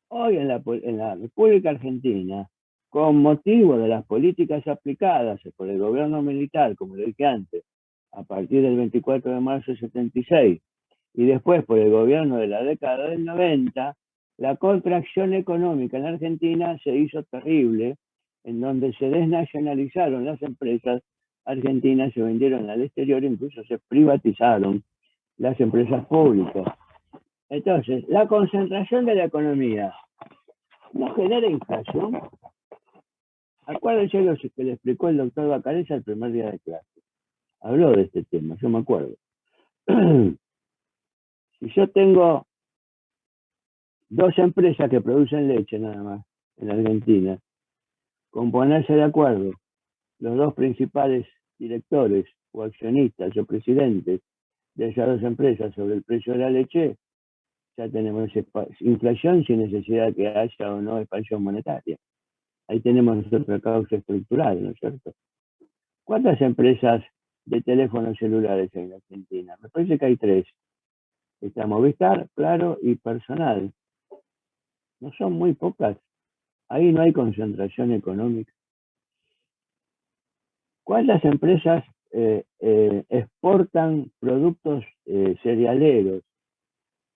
Hoy en la República Argentina, con motivo de las políticas aplicadas por el gobierno militar, como lo dije antes, a partir del 24 de marzo del 76, y después por el gobierno de la década del 90, la contracción económica en Argentina se hizo terrible, en donde se desnacionalizaron las empresas argentinas, se vendieron al exterior, incluso se privatizaron las empresas públicas. Entonces, la concentración de la economía no genera inflación. Acuérdense lo que le explicó el doctor Bacareza el primer día de clase. Habló de este tema, yo me acuerdo. Si yo tengo 2 empresas que producen leche nada más en Argentina, con ponerse de acuerdo los 2 principales directores o accionistas o presidentes de esas 2 empresas sobre el precio de la leche, ya tenemos inflación sin necesidad de que haya o no expansión monetaria. Ahí tenemos otra causa estructural, ¿no es cierto? ¿Cuántas empresas de teléfonos celulares hay en Argentina? Me parece que hay 3. Está Movistar, Claro y Personal. No son muy pocas. Ahí no hay concentración económica. ¿Cuántas empresas exportan productos cerealeros?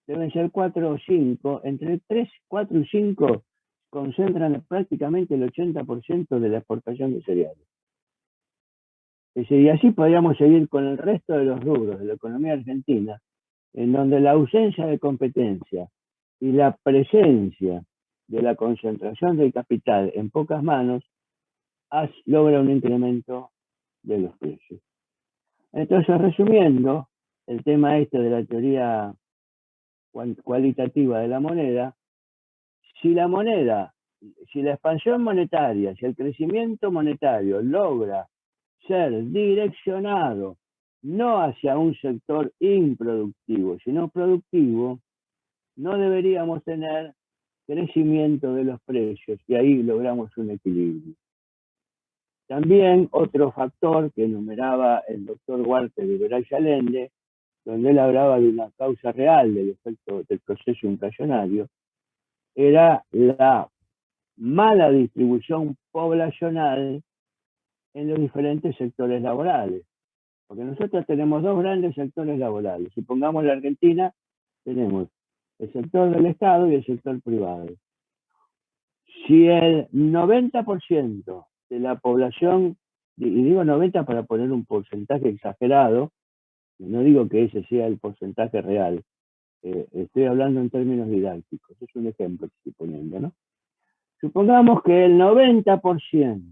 Deben ser 4 o 5. Entre 3, 4 y 5 concentran prácticamente el 80% de la exportación de cereales. Y así podríamos seguir con el resto de los rubros de la economía argentina, en donde la ausencia de competencia y la presencia de la concentración del capital en pocas manos logra un incremento de los precios. Entonces, resumiendo, el tema de la teoría cualitativa de la moneda, si la expansión monetaria, si el crecimiento monetario logra ser direccionado no hacia un sector improductivo, sino productivo, no deberíamos tener crecimiento de los precios y ahí logramos un equilibrio. También otro factor que enumeraba el doctor Huarte de Veray Allende, donde él hablaba de una causa real del efecto del proceso inflacionario, era la mala distribución poblacional en los diferentes sectores laborales. Porque nosotros tenemos 2 grandes sectores laborales. Si pongamos la Argentina, tenemos el sector del Estado y el sector privado. Si el 90% de la población, y digo 90 para poner un porcentaje exagerado, no digo que ese sea el porcentaje real, estoy hablando en términos didácticos, es un ejemplo que estoy poniendo, ¿no? Supongamos que el 90%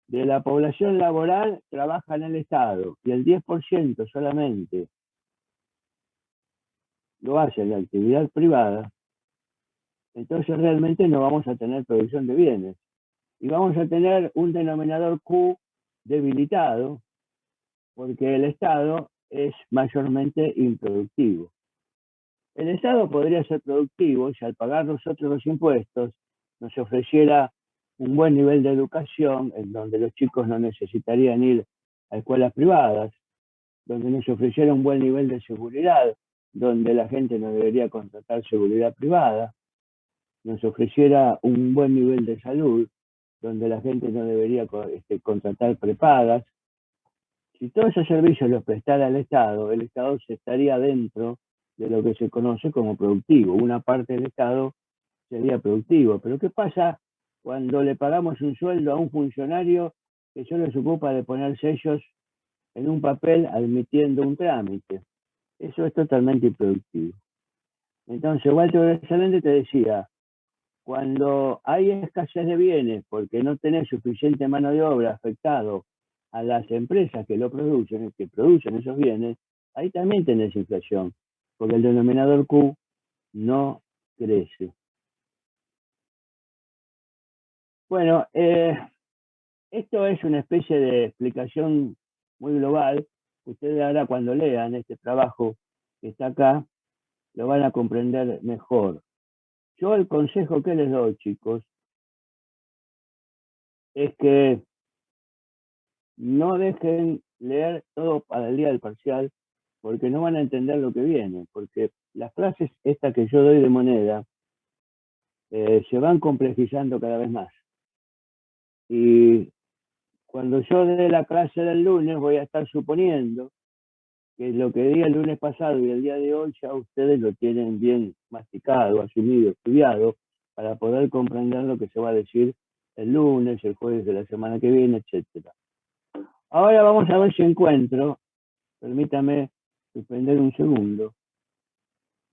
de la población laboral trabaja en el Estado y el 10% solamente lo hace en la actividad privada, entonces realmente no vamos a tener producción de bienes y vamos a tener un denominador Q debilitado porque el Estado es mayormente improductivo. El Estado podría ser productivo si al pagar nosotros los impuestos nos ofreciera un buen nivel de educación en donde los chicos no necesitarían ir a escuelas privadas, donde nos ofreciera un buen nivel de seguridad, donde la gente no debería contratar seguridad privada, nos ofreciera un buen nivel de salud, donde la gente no debería contratar prepagas. Si todos esos servicios los prestara el Estado se estaría dentro de lo que se conoce como productivo. Una parte del Estado sería productivo. Pero ¿qué pasa cuando le pagamos un sueldo a un funcionario que solo se ocupa de poner sellos en un papel admitiendo un trámite? Eso es totalmente improductivo. Entonces, Walter Excelente te decía, cuando hay escasez de bienes porque no tenés suficiente mano de obra afectado a las empresas que producen esos bienes, ahí también tenés inflación, porque el denominador Q no crece. Bueno, esto es una especie de explicación muy global. Ustedes ahora cuando lean este trabajo que está acá, lo van a comprender mejor. Yo el consejo que les doy, chicos, es que no dejen leer todo para el día del parcial, porque no van a entender lo que viene, porque las clases estas que yo doy de moneda se van complejizando cada vez más. Y cuando yo dé la clase del lunes voy a estar suponiendo que lo que di el lunes pasado y el día de hoy ya ustedes lo tienen bien masticado, asumido, estudiado, para poder comprender lo que se va a decir el lunes, el jueves de la semana que viene, etc. Ahora vamos a ver si encuentro, permítame suspender un segundo,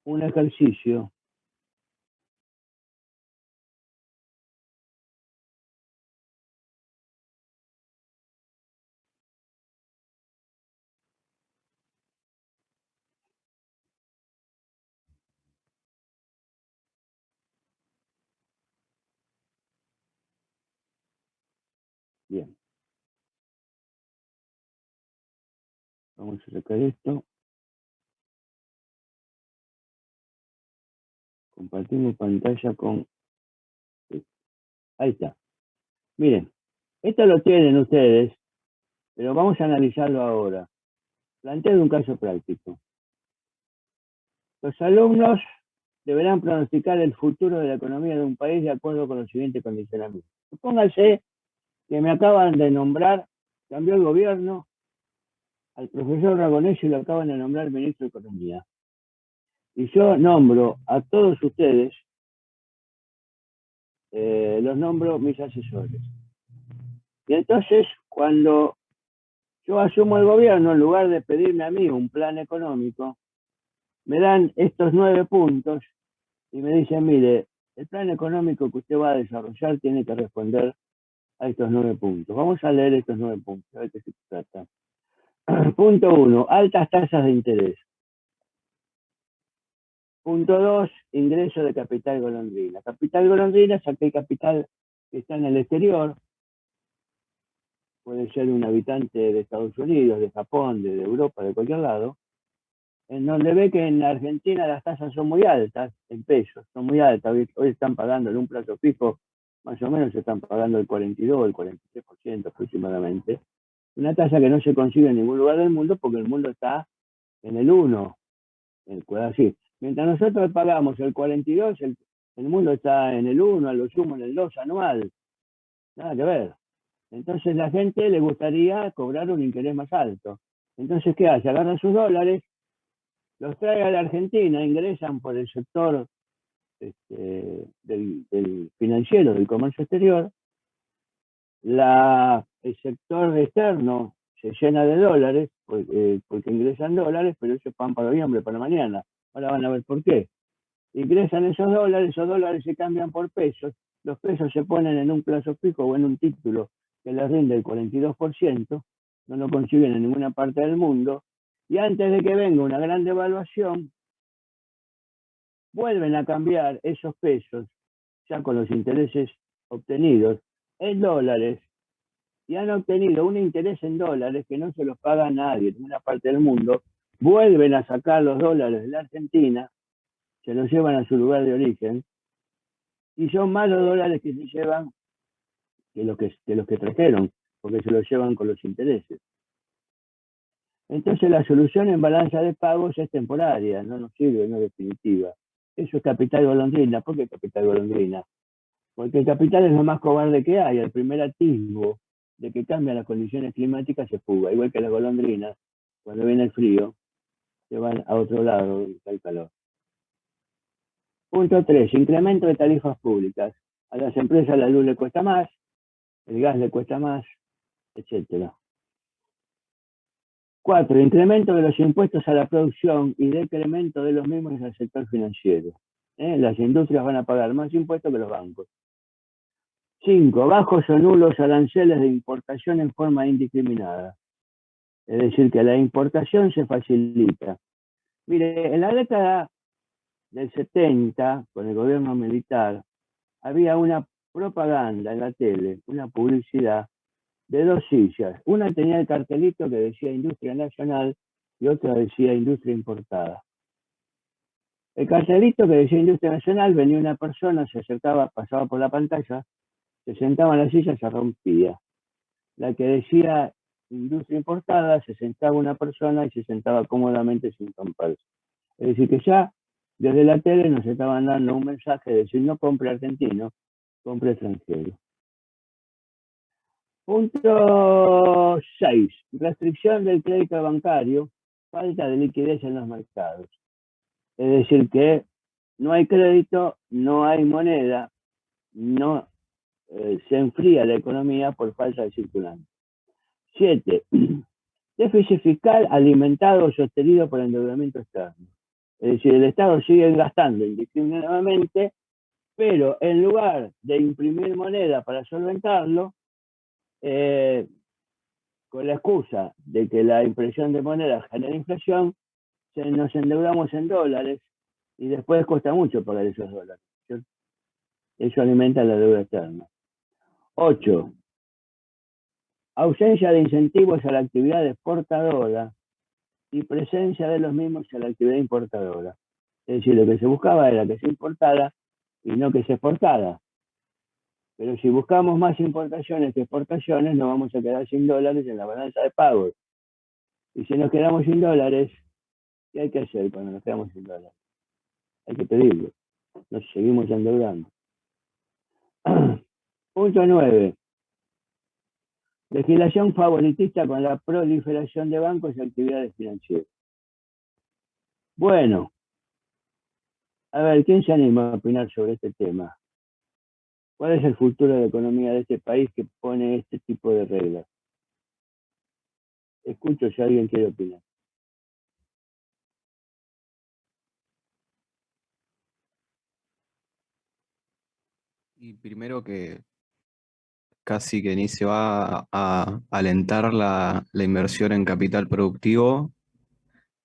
un ejercicio. Bien, vamos a sacar esto. Compartimos pantalla con... Ahí está. Miren, esto lo tienen ustedes, pero vamos a analizarlo ahora. Planteo un caso práctico. Los alumnos deberán pronosticar el futuro de la economía de un país de acuerdo con los siguientes condicionamientos. Supóngase que me acaban de nombrar, cambió el gobierno, al profesor Ragonesi lo acaban de nombrar ministro de Economía. Y yo nombro a todos ustedes, los nombro mis asesores. Y entonces, cuando yo asumo el gobierno, en lugar de pedirme a mí un plan económico, me dan estos 9 puntos y me dicen, mire, el plan económico que usted va a desarrollar tiene que responder a estos 9 puntos. Vamos a leer estos 9 puntos, a ver qué se trata. Punto 1, altas tasas de interés. Punto 2, ingreso de capital golondrina. Capital golondrina es aquel capital que está en el exterior, puede ser un habitante de Estados Unidos, de Japón, de Europa, de cualquier lado, en donde ve que en Argentina las tasas son muy altas, en pesos, son muy altas. Hoy están pagando en un plazo fijo, más o menos se están pagando el 42, el 43% aproximadamente. Una tasa que no se consigue en ningún lugar del mundo porque el mundo está en el 1, así. Mientras nosotros pagamos el 42, el mundo está en el 1, a lo sumo en el 2 anual. Nada que ver. Entonces la gente le gustaría cobrar un interés más alto. Entonces, ¿qué hace? Agarran sus dólares, los trae a la Argentina, ingresan por el sector del financiero, del comercio exterior. El sector externo se llena de dólares, porque ingresan dólares, pero eso es pan para hoy, hambre para mañana. Ahora van a ver por qué. Ingresan esos dólares se cambian por pesos, los pesos se ponen en un plazo fijo o en un título que les rinde el 42%, no lo consiguen en ninguna parte del mundo, y antes de que venga una gran devaluación, vuelven a cambiar esos pesos, ya con los intereses obtenidos, en dólares, y han obtenido un interés en dólares que no se los paga a nadie en ninguna parte del mundo, vuelven a sacar los dólares de la Argentina se los llevan a su lugar de origen, y son más los dólares que se llevan que los que trajeron, porque se los llevan con los intereses. Entonces la solución en balanza de pagos es temporaria, no nos sirve, no es definitiva. Eso es capital golondrina. ¿Por qué capital golondrina? Porque el capital es lo más cobarde que hay. El primer atisbo de que cambian las condiciones climáticas se fuga, igual que las golondrinas, cuando viene el frío, se van a otro lado donde está el calor. Punto 3, incremento de tarifas públicas. A las empresas la luz le cuesta más, el gas le cuesta más, etc. 4, incremento de los impuestos a la producción y decremento de los mismos al sector financiero. Las industrias van a pagar más impuestos que los bancos. 5, bajos o nulos aranceles de importación en forma indiscriminada. Es decir, que la importación se facilita. Mire, en la década del 70, con el gobierno militar, había una propaganda en la tele, una publicidad de dos sillas. Una tenía el cartelito que decía Industria Nacional y otra decía Industria Importada. El cartelito que decía Industria Nacional, venía una persona, se acercaba, pasaba por la pantalla, se sentaba en la silla, se rompía. La que decía Industria Importada, se sentaba una persona y se sentaba cómodamente sin romperse. Es decir, que ya desde la tele nos estaban dando un mensaje de decir, no compre argentino, compre extranjero. Punto 6. Restricción del crédito bancario, falta de liquidez en los mercados. Es decir, que no hay crédito, no hay moneda, no se enfría la economía por falta de circulante. 7. Déficit fiscal alimentado o sostenido por endeudamiento externo. Es decir, el Estado sigue gastando indiscriminadamente, pero en lugar de imprimir moneda para solventarlo, con la excusa de que la impresión de moneda genera inflación, nos endeudamos en dólares y después cuesta mucho pagar esos dólares, ¿cierto? Eso alimenta la deuda externa. 8. Ausencia de incentivos a la actividad exportadora y presencia de los mismos a la actividad importadora. Es decir, lo que se buscaba era que se importara y no que se exportara. Pero si buscamos más importaciones que exportaciones, nos vamos a quedar sin dólares en la balanza de pagos. Y si nos quedamos sin dólares, ¿qué hay que hacer cuando nos quedamos sin dólares? Hay que pedirlo. Nos seguimos endeudando. Punto 9. Legislación favoritista con la proliferación de bancos y actividades financieras. Bueno, a ver, ¿quién se anima a opinar sobre este tema? ¿Cuál es el futuro de la economía de este país que pone este tipo de reglas? Escucho si alguien quiere opinar. Y primero que casi que ni se va a alentar la inversión en capital productivo,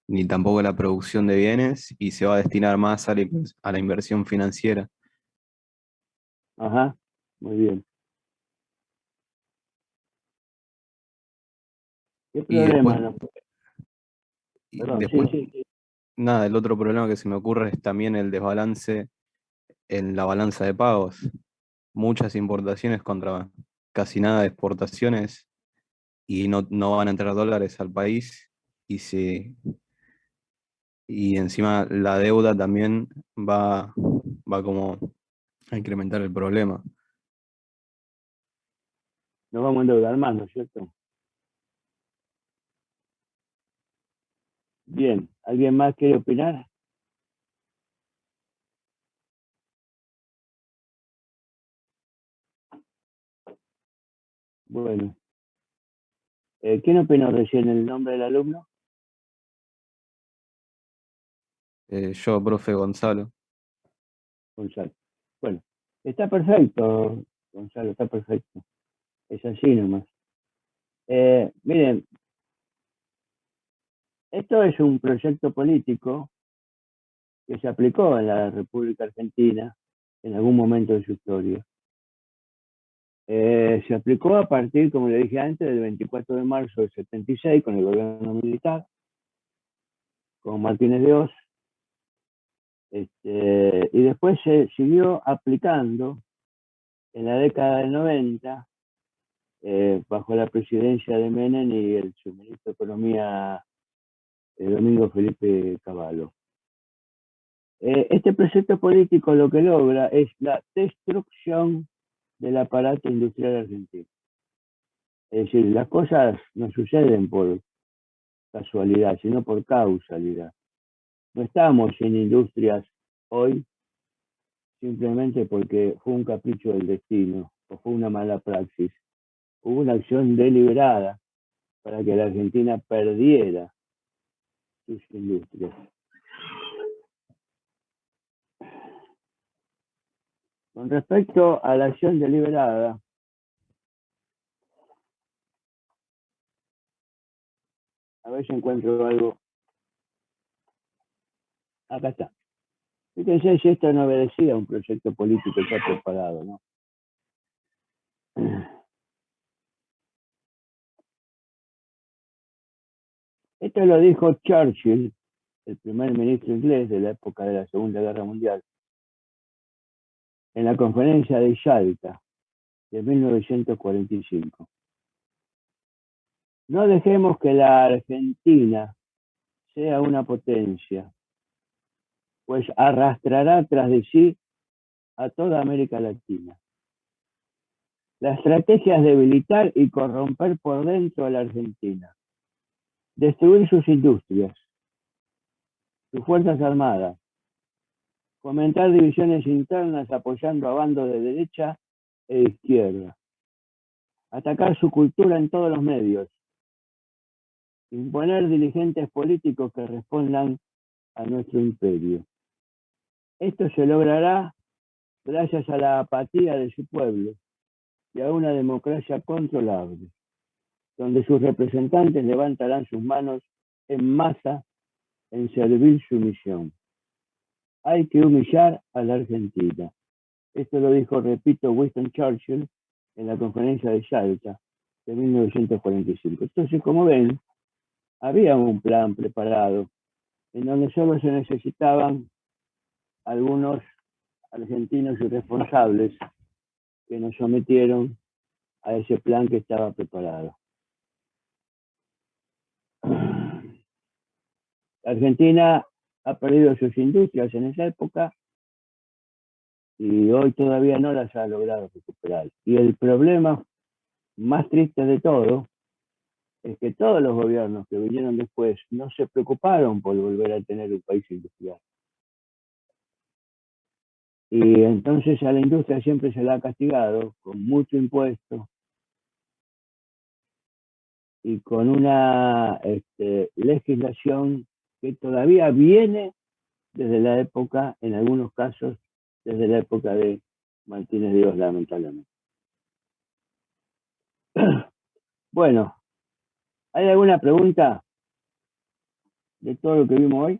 ni tampoco la producción de bienes, y se va a destinar más a la inversión financiera. Ajá, muy bien. ¿Qué Y después, problema? y Perdón, después, sí. nada, el otro problema que se me ocurre es también el desbalance en la balanza de pagos. Muchas importaciones contra casi nada de exportaciones y no van a entrar dólares al país y, y encima la deuda también va como a incrementar el problema. Nos vamos a endeudar más, ¿no es cierto? Bien, ¿alguien más quiere opinar? Bueno, ¿quién opinó recién el nombre del alumno? Yo, profe Gonzalo. Gonzalo. Bueno, está perfecto, Gonzalo, está perfecto. Es así nomás. Miren, esto es un proyecto político que se aplicó en la República Argentina en algún momento de su historia. Se aplicó a partir, como le dije antes, del 24 de marzo del 76 con el gobierno militar, con Martínez de Oz, Y después se siguió aplicando en la década del 90, bajo la presidencia de Menem y el subministro de Economía Domingo Felipe Cavallo. Este proyecto político lo que logra es la destrucción del aparato industrial argentino. Es decir, las cosas no suceden por casualidad, sino por causalidad. No estamos sin industrias hoy simplemente porque fue un capricho del destino o fue una mala praxis. Hubo una acción deliberada para que la Argentina perdiera sus industrias. Con respecto a la acción deliberada, a ver si encuentro algo. Acá está. Fíjense si esto no obedecía a un proyecto político ya preparado, ¿no? Esto lo dijo Churchill, el primer ministro inglés de la época de la Segunda Guerra Mundial, en la conferencia de Yalta de 1945. No dejemos que la Argentina sea una potencia, pues arrastrará tras de sí a toda América Latina. La estrategia es debilitar y corromper por dentro a la Argentina, destruir sus industrias, sus fuerzas armadas, fomentar divisiones internas apoyando a bandos de derecha e izquierda, atacar su cultura en todos los medios, imponer dirigentes políticos que respondan a nuestro imperio. Esto se logrará gracias a la apatía de su pueblo y a una democracia controlable, donde sus representantes levantarán sus manos en masa en servir su misión. Hay que humillar a la Argentina. Esto lo dijo, repito, Winston Churchill en la conferencia de Yalta de 1945. Entonces, como ven, había un plan preparado en donde solo se necesitaban algunos argentinos irresponsables que nos sometieron a ese plan que estaba preparado. Argentina ha perdido sus industrias en esa época y hoy todavía no las ha logrado recuperar. Y el problema más triste de todo es que todos los gobiernos que vinieron después no se preocuparon por volver a tener un país industrial. Y entonces a la industria siempre se la ha castigado con mucho impuesto y con una legislación que todavía viene desde la época, en algunos casos, desde la época de Martínez Dios, lamentablemente. Bueno, ¿hay alguna pregunta de todo lo que vimos hoy?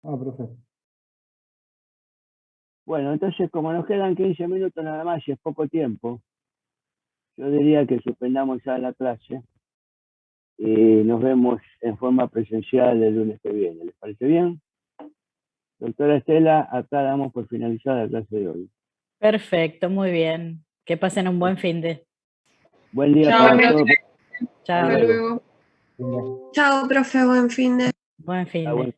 Profe. Bueno, entonces como nos quedan 15 minutos nada más y es poco tiempo, yo diría que suspendamos ya la clase y nos vemos en forma presencial el lunes que viene. ¿Les parece bien? Doctora Estela, acá damos por finalizada la clase de hoy. Perfecto, muy bien. Que pasen un buen fin de. Buen día Chao, para profe. todos. Chao. Hasta luego. Chao, profe, buen fin de. Buen fin Ah, de. bueno.